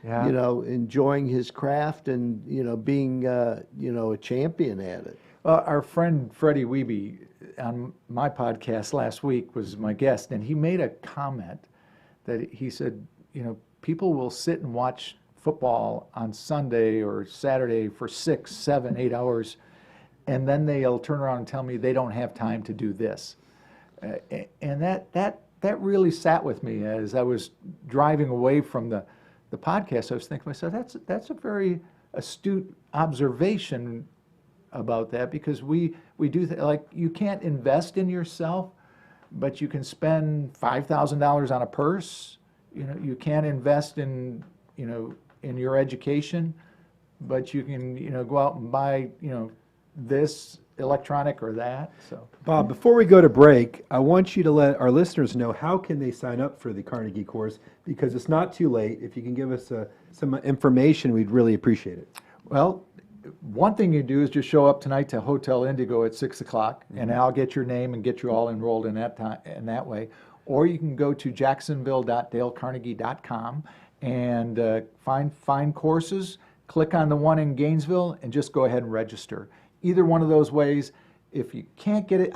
enjoying his craft and, being, a champion at it. Well, our friend Freddie Wiebe on my podcast last week was my guest, and he made a comment that he said, people will sit and watch football on Sunday or Saturday for 6, 7, 8 hours, and then they'll turn around and tell me they don't have time to do this. And that really sat with me as I was driving away from the podcast. I was thinking to myself, that's a very astute observation about that, because we do like, you can't invest in yourself, but you can spend $5,000 on a purse. You can't invest in in your education, but you can go out and buy this electronic or that. So Bob, before we go to break, I want you to let our listeners know how can they sign up for the Carnegie course, because it's not too late. If you can give us some information, we'd really appreciate it. Well, one thing you do is just show up tonight to Hotel Indigo at 6 o'clock, and I'll get your name and get you all enrolled in that time, in that way. Or you can go to jacksonville.dalecarnegie.com and find courses click on the one in Gainesville and just go ahead and register. Either one of those ways. If you can't get it,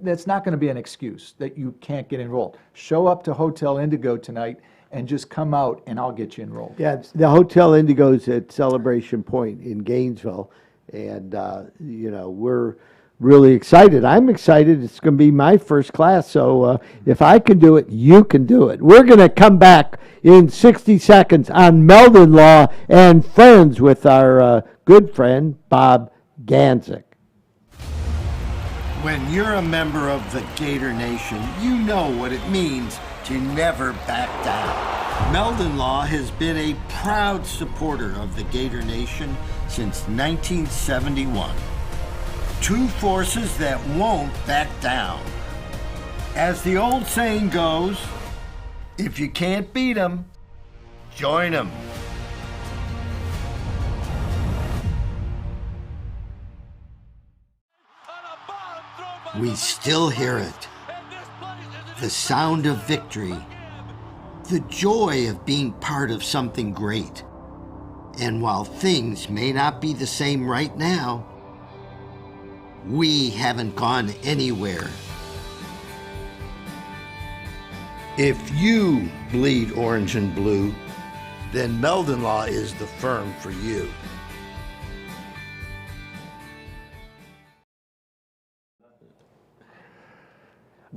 that's not going to be an excuse that you can't get enrolled. Show up to Hotel Indigo tonight and just come out and I'll get you enrolled. Yeah, the Hotel Indigo's at Celebration Point in Gainesville, and we're really excited. I'm excited. It's going to be my first class, so if I can do it, you can do it. We're going to come back in 60 seconds on Meldon Law and Friends with our good friend Bob Ganzak. When you're a member of the Gator Nation, you know what it means to never back down. Meldon Law has been a proud supporter of the Gator Nation since 1971. Two forces that won't back down. As the old saying goes, if you can't beat 'em, join 'em. We still hear it. The sound of victory. The joy of being part of something great. And while things may not be the same right now, we haven't gone anywhere. If you bleed orange and blue, then Meldon Law is the firm for you.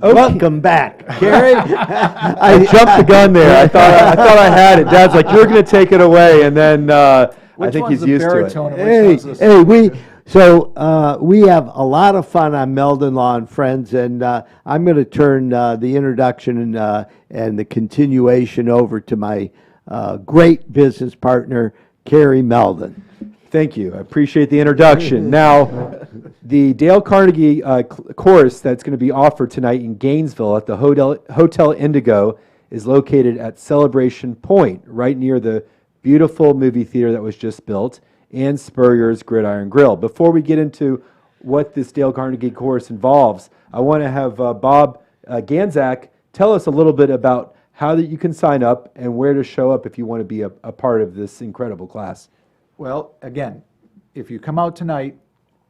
Welcome back, Gary. I jumped the gun there. I thought I had it. Dad's like, you're going to take it away, and then I think he's used to it. We have a lot of fun on Meldon Law and Friends, and I'm going to turn the introduction and the continuation over to my great business partner, Carrie Meldon. Thank you. I appreciate the introduction. Now, the Dale Carnegie course that's going to be offered tonight in Gainesville at the Hotel Indigo is located at Celebration Point, right near the beautiful movie theater that was just built, and Spurrier's Gridiron Grill. Before we get into what this Dale Carnegie course involves, I want to have Bob Ganzak tell us a little bit about how that you can sign up and where to show up if you want to be a part of this incredible class. Well, again, if you come out tonight,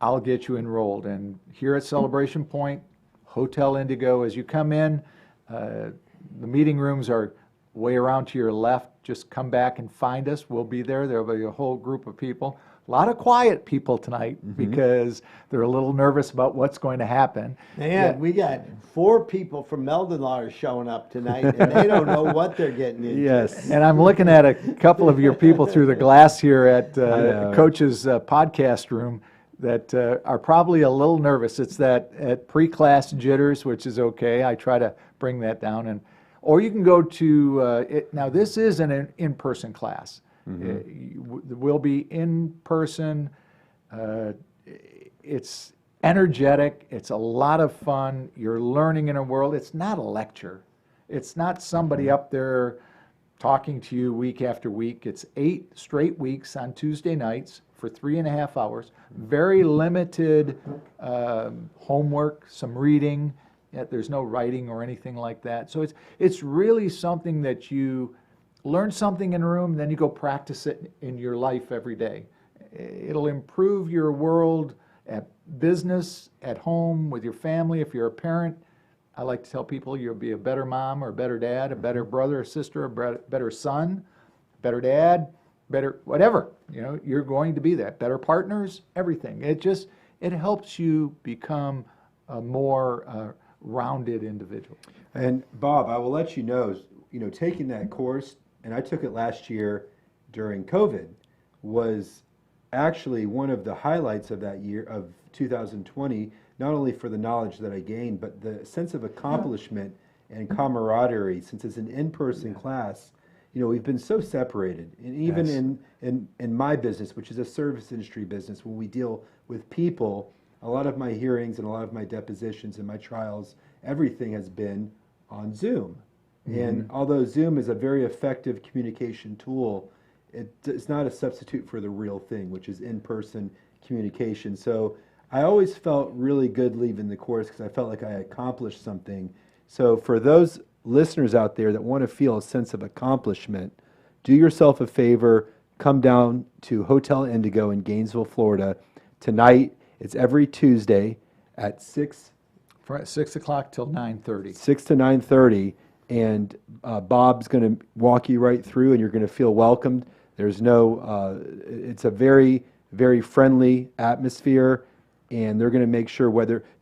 I'll get you enrolled. And here at Celebration Point, Hotel Indigo, as you come in, the meeting rooms are way around to your left. Just come back and find us. We'll be there. There'll be a whole group of people. A lot of quiet people tonight because they're a little nervous about what's going to happen. Man, we got 4 people from Meldon Law are showing up tonight, and they don't know what they're getting into. Yes. And I'm looking at a couple of your people through the glass here at Coach's podcast room that are probably a little nervous. It's that at pre-class jitters, which is okay. I try to bring that down. Or you can go to, now this is an in-person class. We'll be in person. It's energetic. It's a lot of fun. You're learning in a world. It's not a lecture. It's not somebody up there talking to you week after week. It's 8 straight weeks on Tuesday nights for 3.5 hours. Very limited homework, some reading. There's no writing or anything like that. So it's really something that you learn something in a room, then you go practice it in your life every day. It'll improve your world at business, at home, with your family. If you're a parent, I like to tell people you'll be a better mom or a better dad, a better brother or sister, a better son, better dad, better whatever. You're going to be that. Better partners, everything. It helps you become a more rounded individual. And Bob, I will let you know, taking that course, and I took it last year during COVID, was actually one of the highlights of that year, of 2020, not only for the knowledge that I gained, but the sense of accomplishment and camaraderie. Since it's an in-person class, we've been so separated. And even in my business, which is a service industry business, when we deal with people, a lot of my hearings and a lot of my depositions and my trials, everything has been on Zoom. And although Zoom is a very effective communication tool, it's not a substitute for the real thing, which is in-person communication. So I always felt really good leaving the course because I felt like I accomplished something. So for those listeners out there that want to feel a sense of accomplishment, do yourself a favor, come down to Hotel Indigo in Gainesville, Florida tonight. It's every Tuesday at 6 From 6 o'clock till 9:30. 6 to 9:30, and Bob's going to walk you right through, and you're going to feel welcomed. There's no, it's a very, very friendly atmosphere, and they're going to make sure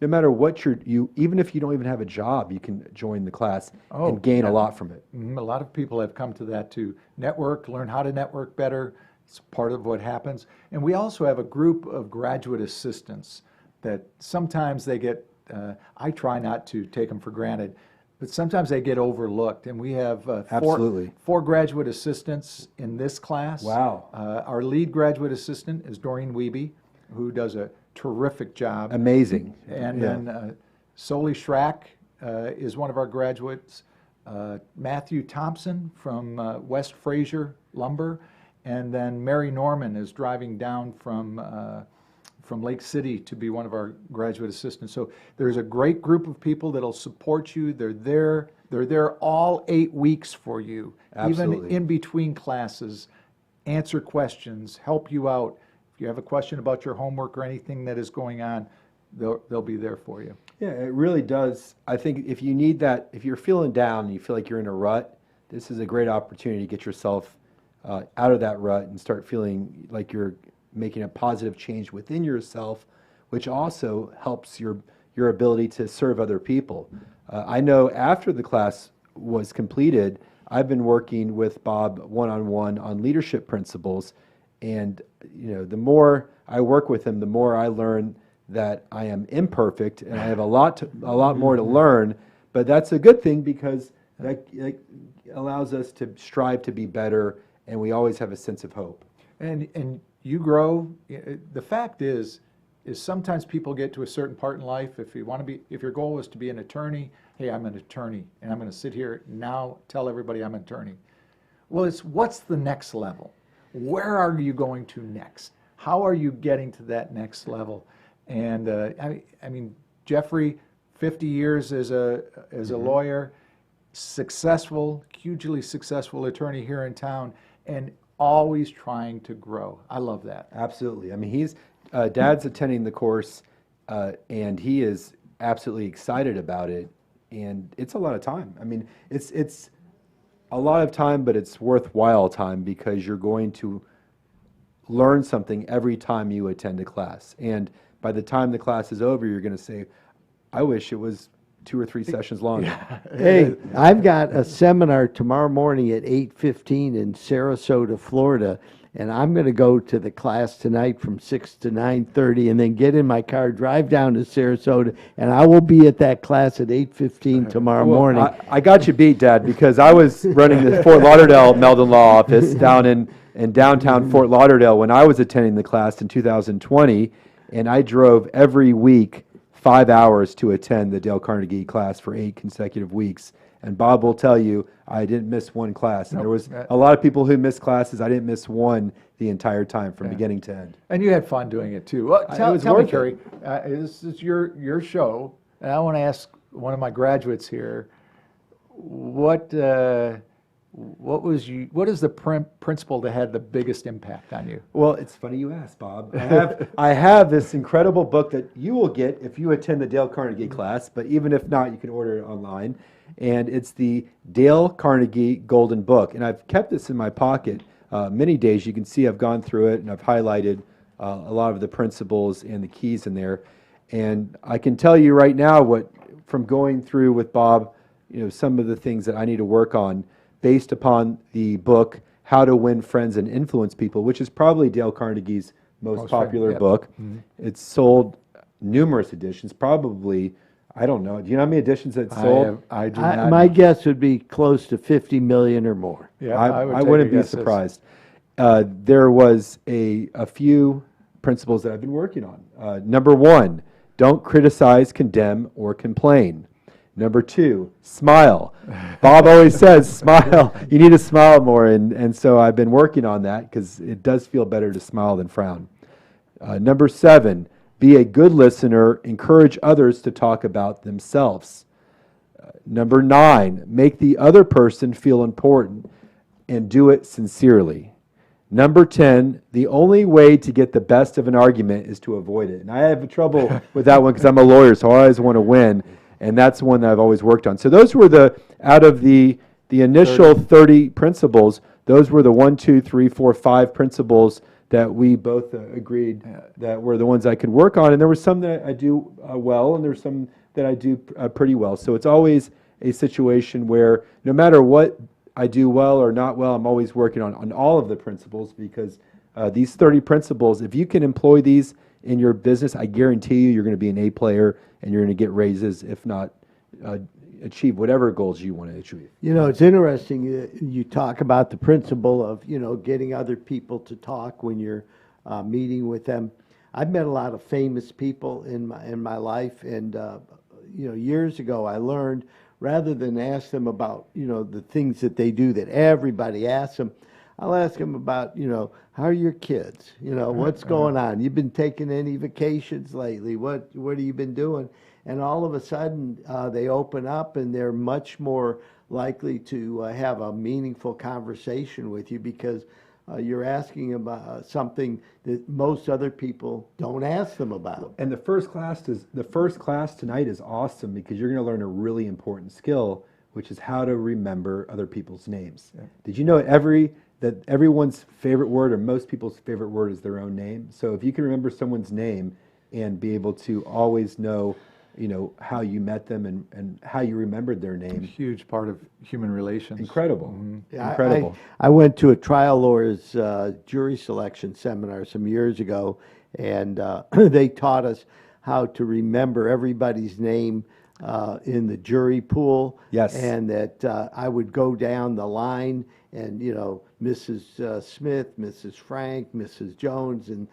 no matter what even if you don't even have a job, you can join the class and gain a lot from it. A lot of people have come to that to network, learn how to network better. It's part of what happens. And we also have a group of graduate assistants that sometimes they get, I try not to take them for granted, but sometimes they get overlooked. And we have Absolutely. four graduate assistants in this class. Wow. Our lead graduate assistant is Doreen Wiebe, who does a terrific job. Amazing. And Yeah. then Soli Schrack is one of our graduates. Matthew Thompson from West Fraser Lumber. And then Mary Norman is driving down from Lake City to be one of our graduate assistants. So there's a great group of people that'll support you. They're there all 8 weeks for you. Absolutely. Even in between classes, answer questions, help you out. If you have a question about your homework or anything that is going on, they'll be there for you. Yeah, it really does. I think if you need that, if you're feeling down and you feel like you're in a rut, this is a great opportunity to get yourself out of that rut and start feeling like you're making a positive change within yourself, which also helps your ability to serve other people. I know after the class was completed, I've been working with Bob one-on-one on leadership principles, and the more I work with him, the more I learn that I am imperfect and I have a lot more to learn. But that's a good thing because that allows us to strive to be better, and we always have a sense of hope. And you grow. The fact is sometimes people get to a certain part in life. If your goal is to be an attorney, hey, I'm an attorney, and I'm going to sit here now tell everybody I'm an attorney. Well, it's what's the next level? Where are you going to next? How are you getting to that next level? And I mean, Jeffrey, 50 years as a lawyer, successful, hugely successful attorney here in town, and always trying to grow. I love that. Absolutely. I mean, Dad's attending the course, and he is absolutely excited about it. And it's a lot of time. I mean, it's a lot of time, but it's worthwhile time because you're going to learn something every time you attend a class. And by the time the class is over, you're going to say, I wish it was 2 or 3 sessions longer. Hey, I've got a seminar tomorrow morning at 8:15 in Sarasota, Florida, and I'm going to go to the class tonight from 6 to 9:30 and then get in my car, drive down to Sarasota, and I will be at that class at 8:15 tomorrow morning. I got you beat, Dad, because I was running the Fort Lauderdale Meldon Law office down in downtown Fort Lauderdale when I was attending the class in 2020, and I drove every week 5 hours to attend the Dale Carnegie class for 8 consecutive weeks. And Bob will tell you, I didn't miss one class. And there was a lot of people who missed classes. I didn't miss one the entire time from beginning to end. And you had fun doing it too. Well, tell me, Kerry, this is your show, and I want to ask one of my graduates here, what is the principle that had the biggest impact on you? Well, it's funny you ask, Bob. I have this incredible book that you will get if you attend the Dale Carnegie class, but even if not, you can order it online. And it's the Dale Carnegie Golden Book. And I've kept this in my pocket many days. You can see I've gone through it and I've highlighted a lot of the principles and the keys in there. And I can tell you right now from going through with Bob, some of the things that I need to work on based upon the book, How to Win Friends and Influence People, which is probably Dale Carnegie's most popular book. Mm-hmm. It's sold numerous editions, probably, I don't know. Do you know how many editions it's sold? I do not. My guess would be close to 50 million or more. Yeah, I wouldn't be surprised. There was a few principles that I've been working on. Number 1, don't criticize, condemn, or complain. Number 2, smile. Bob always says, smile. You need to smile more, and so I've been working on that because it does feel better to smile than frown. Number 7, be a good listener. Encourage others to talk about themselves. Number 9, make the other person feel important and do it sincerely. Number 10, the only way to get the best of an argument is to avoid it. And I have trouble with that one because I'm a lawyer, so I always want to win. And that's one that I've always worked on. So those were out of the initial 30 principles, those were the 1, 2, 3, 4, 5 principles that we both agreed that were the ones I could work on. And there were some that I do well, and there's some that I do pretty well. So it's always a situation where no matter what I do well or not well, I'm always working on all of the principles, because these 30 principles, if you can employ these in your business, I guarantee you're going to be an A player and you're going to get raises, if not achieve whatever goals you want to achieve. You know, it's interesting, you talk about the principle of, getting other people to talk when you're meeting with them. I've met a lot of famous people in my life, and, years ago I learned, rather than ask them about, the things that they do that everybody asks them, I'll ask them about, how are your kids? What's going on? You've been taking any vacations lately? What have you been doing? And all of a sudden, they open up, and they're much more likely to have a meaningful conversation with you, because you're asking about something that most other people don't ask them about. And the first class tonight is awesome, because you're going to learn a really important skill, which is how to remember other people's names. Yeah. Did you know that everyone's favorite word, or most people's favorite word, is their own name? So if you can remember someone's name and be able to always know how you met them and how you remembered their name. A huge part of human relations. Incredible. Mm-hmm. Yeah, Incredible. I went to a trial lawyer's jury selection seminar some years ago, and they taught us how to remember everybody's name in the jury pool. Yes. And that I would go down the line, and, Mrs. Smith, Mrs. Frank, Mrs. Jones, and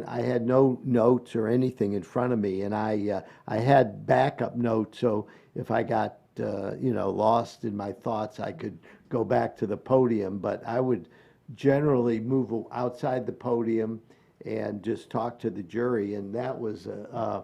I had no notes or anything in front of me, and I had backup notes, so if I got lost in my thoughts, I could go back to the podium. But I would generally move outside the podium and just talk to the jury, and that was a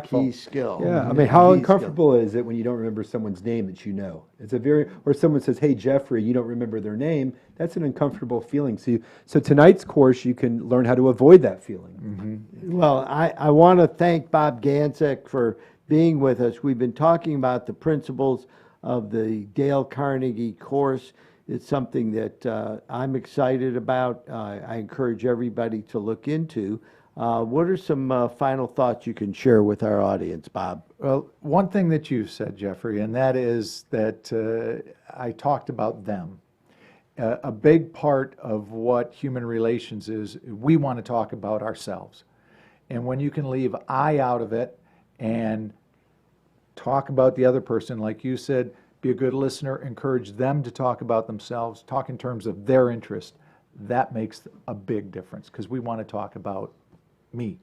key skill. Yeah, I mean, how uncomfortable is it when you don't remember someone's name that you know? It's or someone says, "Hey, Jeffrey," you don't remember their name. That's an uncomfortable feeling. So tonight's course, you can learn how to avoid that feeling. Mm-hmm. Well, I want to thank Bob Ganzak for being with us. We've been talking about the principles of the Dale Carnegie course. It's something that I'm excited about. I encourage everybody to look into. What are some final thoughts you can share with our audience, Bob? Well, one thing that you said, Jeffrey, and that is that I talked about them. A big part of what human relations is, we want to talk about ourselves. And when you can leave I out of it and talk about the other person, like you said, be a good listener, encourage them to talk about themselves, talk in terms of their interest. That makes a big difference, because we want to talk about me.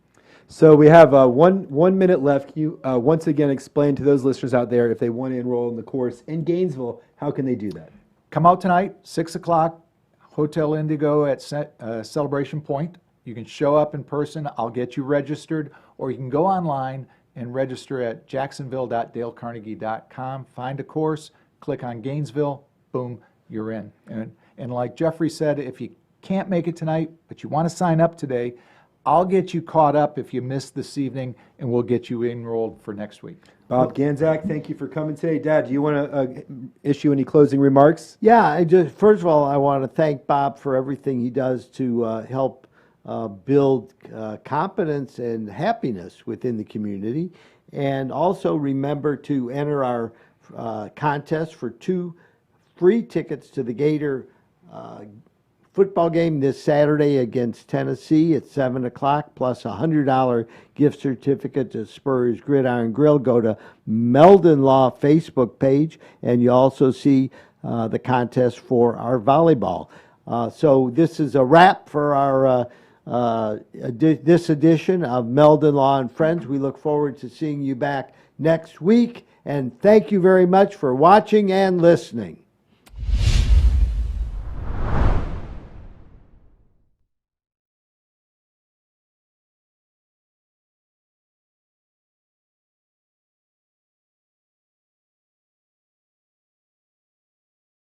So we have 1 minute left. Can you once again explain to those listeners out there, if they want to enroll in the course in Gainesville, how can they do that? Come out tonight, 6 o'clock, Hotel Indigo at Celebration Point. You can show up in person. I'll get you registered, or you can go online and register at jacksonville.dalecarnegie.com. Find a course, click on Gainesville, boom, you're in. And like Jeffrey said, if you can't make it tonight, but you want to sign up today, I'll get you caught up if you missed this evening, and we'll get you enrolled for next week. Bob Ganzak, thank you for coming today. Dad, do you want to issue any closing remarks? Yeah, first of all, I want to thank Bob for everything he does to help build competence and happiness within the community. And also remember to enter our contest for 2 free tickets to the Gator football game this Saturday against Tennessee at 7 o'clock, plus a $100 gift certificate to Spurrier's Gridiron Grill. Go to Meldon Law Facebook page, and you also see the contest for our volleyball. So this is a wrap for our this edition of Meldon Law and Friends. We look forward to seeing you back next week, and thank you very much for watching and listening.